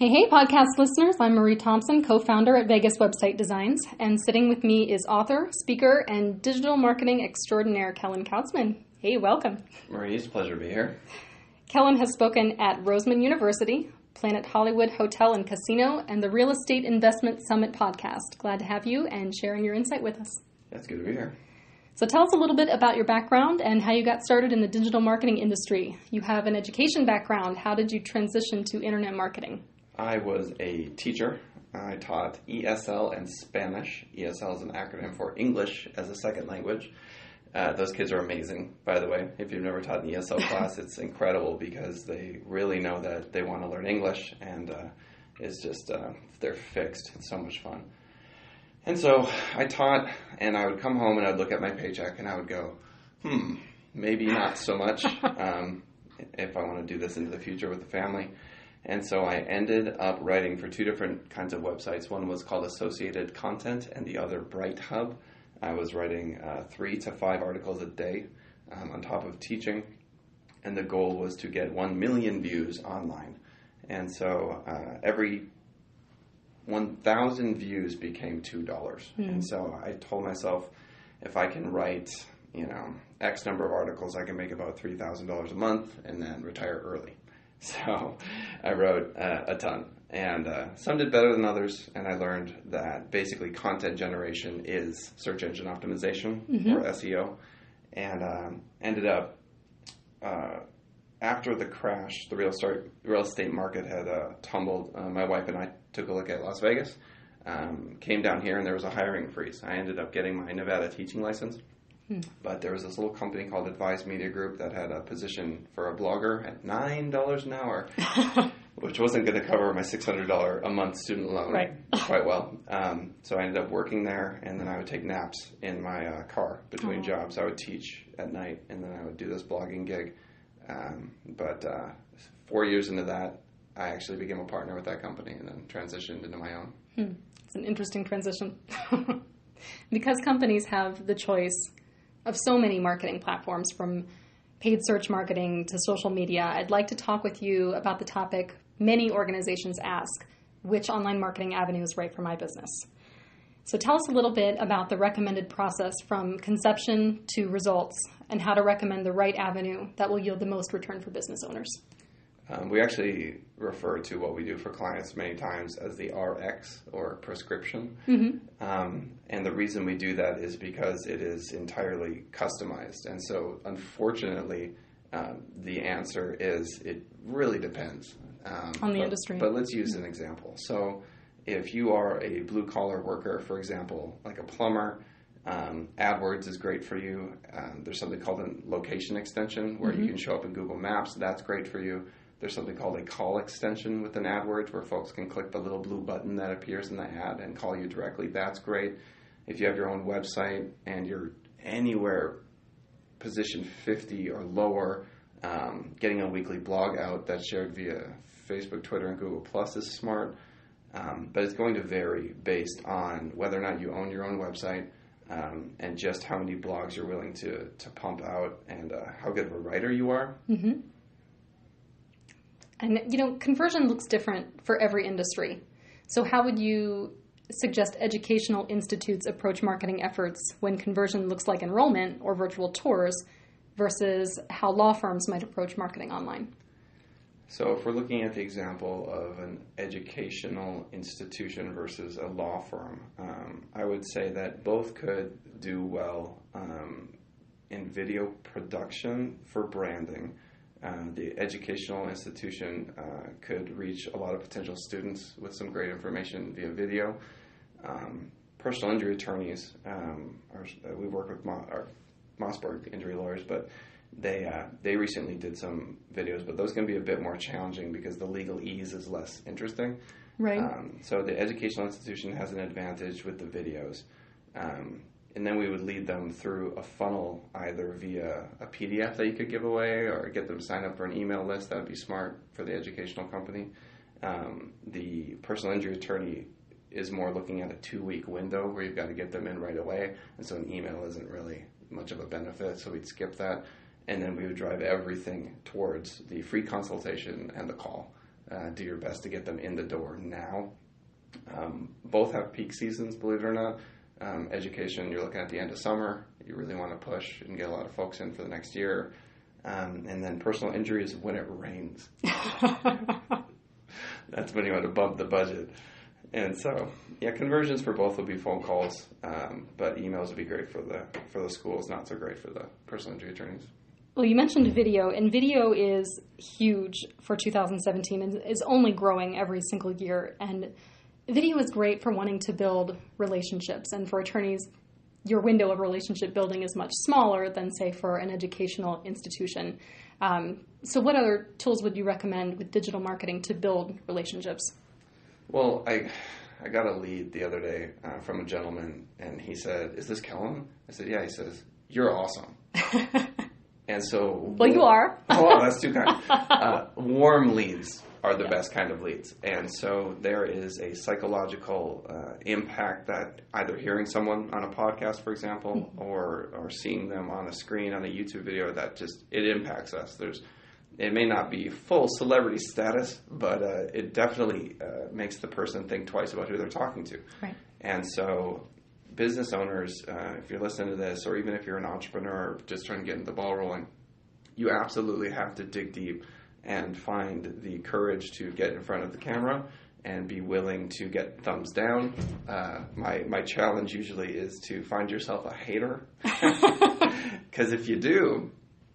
Hey, podcast listeners. I'm Marie Thompson, co-founder at Vegas Website Designs, and sitting with me is author, speaker, and digital marketing extraordinaire Kellen Kautzman. Hey, welcome. Marie, it's a pleasure to be here. Kellen has spoken at Roseman University, Planet Hollywood Hotel and Casino, and the Real Estate Investment Summit podcast. Glad to have you and sharing your insight with us. It's good to be here. So tell us a little bit about your background and how you got started in the digital marketing industry. You have an education background. How did you transition to internet marketing? I was a teacher. I taught ESL and Spanish. ESL is an acronym for English as a Second Language. Those kids are amazing, by the way. If you've never taught an ESL class, it's incredible because they really know that they want to learn English, and it's just, they're fixed. It's so much fun. And so I taught, and I would come home and I'd look at my paycheck and I would go, maybe not so much if I want to do this into the future with the family. And so I ended up writing for two different kinds of websites. One was called Associated Content and the other Bright Hub. I was writing 3 to 5 articles a day on top of teaching. And the goal was to get 1 million views online. And so every 1,000 views became $2. And so I told myself, if I can write, X number of articles, I can make about $3,000 a month and then retire early. So I wrote a ton, and some did better than others, and I learned that basically content generation is search engine optimization, or SEO, and ended up, after the crash, the real estate market had tumbled. My wife and I took a look at Las Vegas, came down here, and there was a hiring freeze. I ended up getting my Nevada teaching license. But there was this little company called Advised Media Group that had a position for a blogger at $9 an hour, which wasn't going to cover my $600 a month student loan quite well. So I ended up working there, and then I would take naps in my car between jobs. I would teach at night, and then I would do this blogging gig. But 4 years into that, I actually became a partner with that company and then transitioned into my own. It's an interesting transition. Because companies have the choice of so many marketing platforms, from paid search marketing to social media, I'd like to talk with you about the topic many organizations ask: which online marketing avenue is right for my business? So tell us a little bit about the recommended process from conception to results, and how to recommend the right avenue that will yield the most return for business owners. We actually refer to what we do for clients many times as the RX, or prescription. And the reason we do that is because it is entirely customized. And so, unfortunately, the answer is it really depends. On the industry. But let's use an example. So if you are a blue-collar worker, for example, like a plumber, AdWords is great for you. There's something called a location extension where you can show up in Google Maps. That's great for you. There's something called a call extension within AdWords where folks can click the little blue button that appears in the ad and call you directly. That's great. If you have your own website and you're anywhere position 50 or lower, getting a weekly blog out that's shared via Facebook, Twitter, and Google Plus is smart. But it's going to vary based on whether or not you own your own website, and just how many blogs you're willing to pump out, and how good of a writer you are. And, conversion looks different for every industry. So how would you suggest educational institutes approach marketing efforts when conversion looks like enrollment or virtual tours versus how law firms might approach marketing online? So if we're looking at the example of an educational institution versus a law firm, I would say that both could do well in video production for branding. The educational institution could reach a lot of potential students with some great information via video. Personal injury attorneys, we work with our Mossberg injury lawyers, but they recently did some videos, but those can be a bit more challenging because the legalese is less interesting. Right. So the educational institution has an advantage with the videos. And then we would lead them through a funnel, either via a PDF that you could give away or get them to sign up for an email list. That would be smart for the educational company. The personal injury attorney is more looking at a 2-week window where you've got to get them in right away. And so an email isn't really much of a benefit, so we'd skip that. And then we would drive everything towards the free consultation and the call. do your best to get them in the door now. Both have peak seasons, believe it or not. Education, you're looking at the end of summer. You really want to push and get a lot of folks in for the next year. And then personal injury is when it rains. That's when you want to bump the budget. And so, yeah, conversions for both will be phone calls, but emails would be great for the schools, not so great for the personal injury attorneys. Well, you mentioned video, and video is huge for 2017 and is only growing every single year. And video is great for wanting to build relationships, and for attorneys, your window of relationship building is much smaller than, say, for an educational institution. So what other tools would you recommend with digital marketing to build relationships? Well, I got a lead the other day from a gentleman, and he said, "Is this Kellen?" I said, "Yeah." He says, "You're awesome." And so... Well, you are. Oh, that's too kind. Warm leads are the best kind of leads. And so there is a psychological impact that either hearing someone on a podcast, for example, or seeing them on a screen on a YouTube video, that just, it impacts us. It may not be full celebrity status, but it definitely makes the person think twice about who they're talking to. Right. And so business owners, if you're listening to this, or even if you're an entrepreneur just trying to get the ball rolling, you absolutely have to dig deep and find the courage to get in front of the camera and be willing to get thumbs down. My challenge usually is to find yourself a hater, because if you do,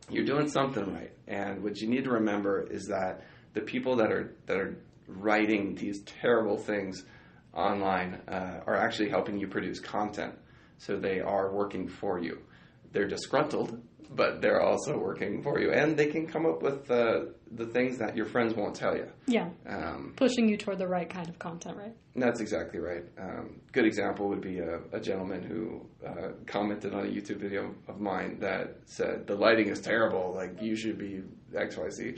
you're doing something right. And what you need to remember is that the people that are writing these terrible things online are actually helping you produce content. So they are working for you. They're disgruntled, but they're also working for you. And they can come up with the things that your friends won't tell you. Yeah, pushing you toward the right kind of content, right? That's exactly right. Good example would be a gentleman who commented on a YouTube video of mine that said, "The lighting is terrible, like you should be XYZ."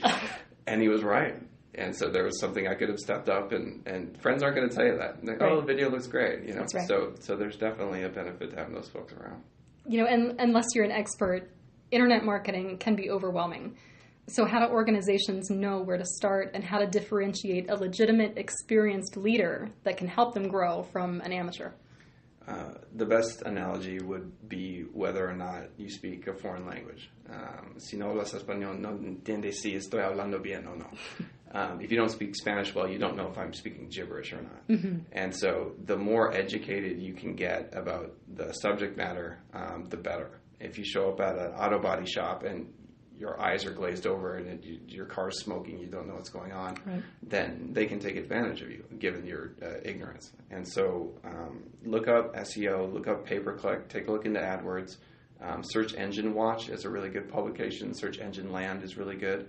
And he was right. And so there was something I could have stepped up, and friends aren't going to tell you that. Like, right. "Oh, the video looks great," you know. That's right. So there's definitely a benefit to having those folks around. You know, and unless you're an expert, internet marketing can be overwhelming. So how do organizations know where to start and how to differentiate a legitimate, experienced leader that can help them grow from an amateur? The best analogy would be whether or not you speak a foreign language. Si no hablas español, no entiendes si estoy hablando bien o no. If you don't speak Spanish well, you don't know if I'm speaking gibberish or not. Mm-hmm. And so the more educated you can get about the subject matter, the better. If you show up at an auto body shop and your eyes are glazed over and your car's smoking, you don't know what's going on, right, then they can take advantage of you, given your ignorance. And so look up SEO, look up pay-per-click, take a look into AdWords. Search Engine Watch is a really good publication. Search Engine Land is really good.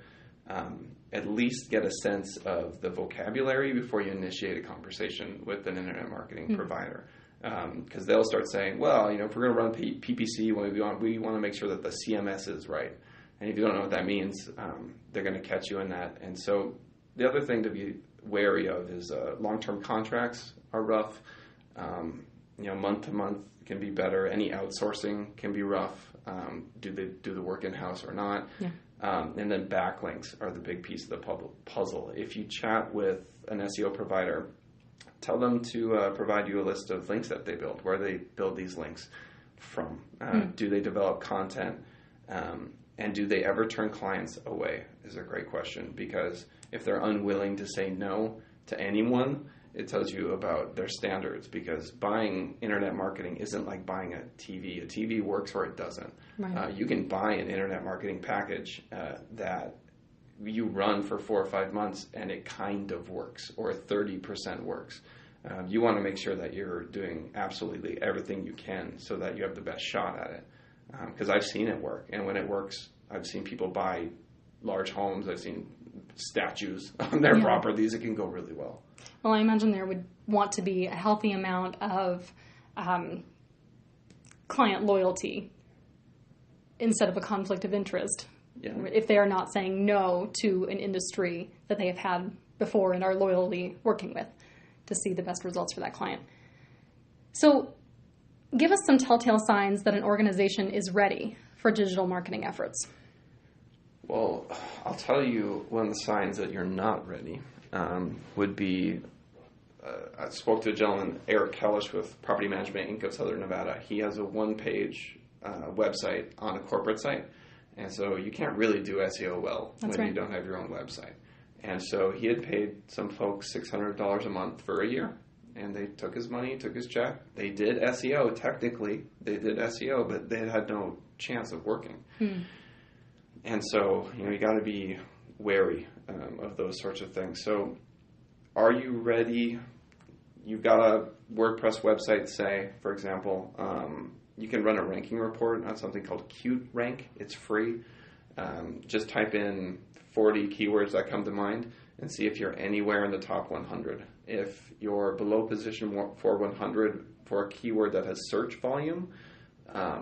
At least get a sense of the vocabulary before you initiate a conversation with an internet marketing provider. Because they'll start saying, well, you know, if we're going to run PPC, we want to make sure that the CMS is right. And if you don't know what that means, they're going to catch you in that. And so the other thing to be wary of is long-term contracts are rough. Month to month can be better. Any outsourcing can be rough. Do they do the work in-house or not? Yeah. And then backlinks are the big piece of the puzzle. If you chat with an SEO provider, tell them to provide you a list of links that they build, where they build these links from. Do they develop content? And do they ever turn clients away is a great question, because if they're unwilling to say no to anyone, it tells you about their standards, because buying internet marketing isn't like buying a TV. A TV works or it doesn't. Right. You can buy an internet marketing package that you run for 4 or 5 months and it kind of works, or 30% works. You want to make sure that you're doing absolutely everything you can so that you have the best shot at it. Because I've seen it work, and when it works, I've seen people buy large homes. I've seen statues on their properties. It can go really well. Well, I imagine there would want to be a healthy amount of client loyalty instead of a conflict of interest. Yeah. If they are not saying no to an industry that they have had before and are loyally working with to see the best results for that client. So give us some telltale signs that an organization is ready for digital marketing efforts. Well, I'll tell you one of the signs that you're not ready would be, I spoke to a gentleman, Eric Hellish with Property Management Inc. of Southern Nevada. He has a one-page website on a corporate site, and so you can't really do SEO well when you don't have your own website. And so he had paid some folks $600 a month for a year, and they took his money, took his check. They did SEO, technically. They did SEO, but they had no chance of working. And so, you got to be wary of those sorts of things. So are you ready? You've got a WordPress website, say, for example. You can run a ranking report on something called QRank. It's free. Just type in 40 keywords that come to mind and see if you're anywhere in the top 100. If you're below position 100 for a keyword that has search volume,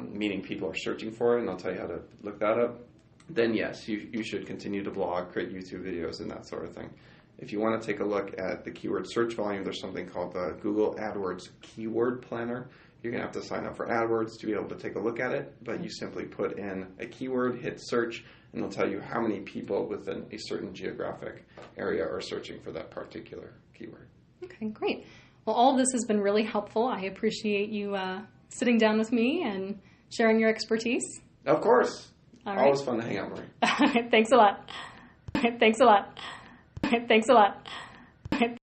meaning people are searching for it, and I'll tell you how to look that up, then yes, you should continue to blog, create YouTube videos, and that sort of thing. If you want to take a look at the keyword search volume, there's something called the Google AdWords Keyword Planner. You're going to have to sign up for AdWords to be able to take a look at it, but you simply put in a keyword, hit search, and it'll tell you how many people within a certain geographic area are searching for that particular keyword. Okay, great. Well, all of this has been really helpful. I appreciate you sitting down with me and sharing your expertise. Of course. All right. Always fun to hang out, Marie. Thanks a lot. Thanks a lot. Thanks a lot.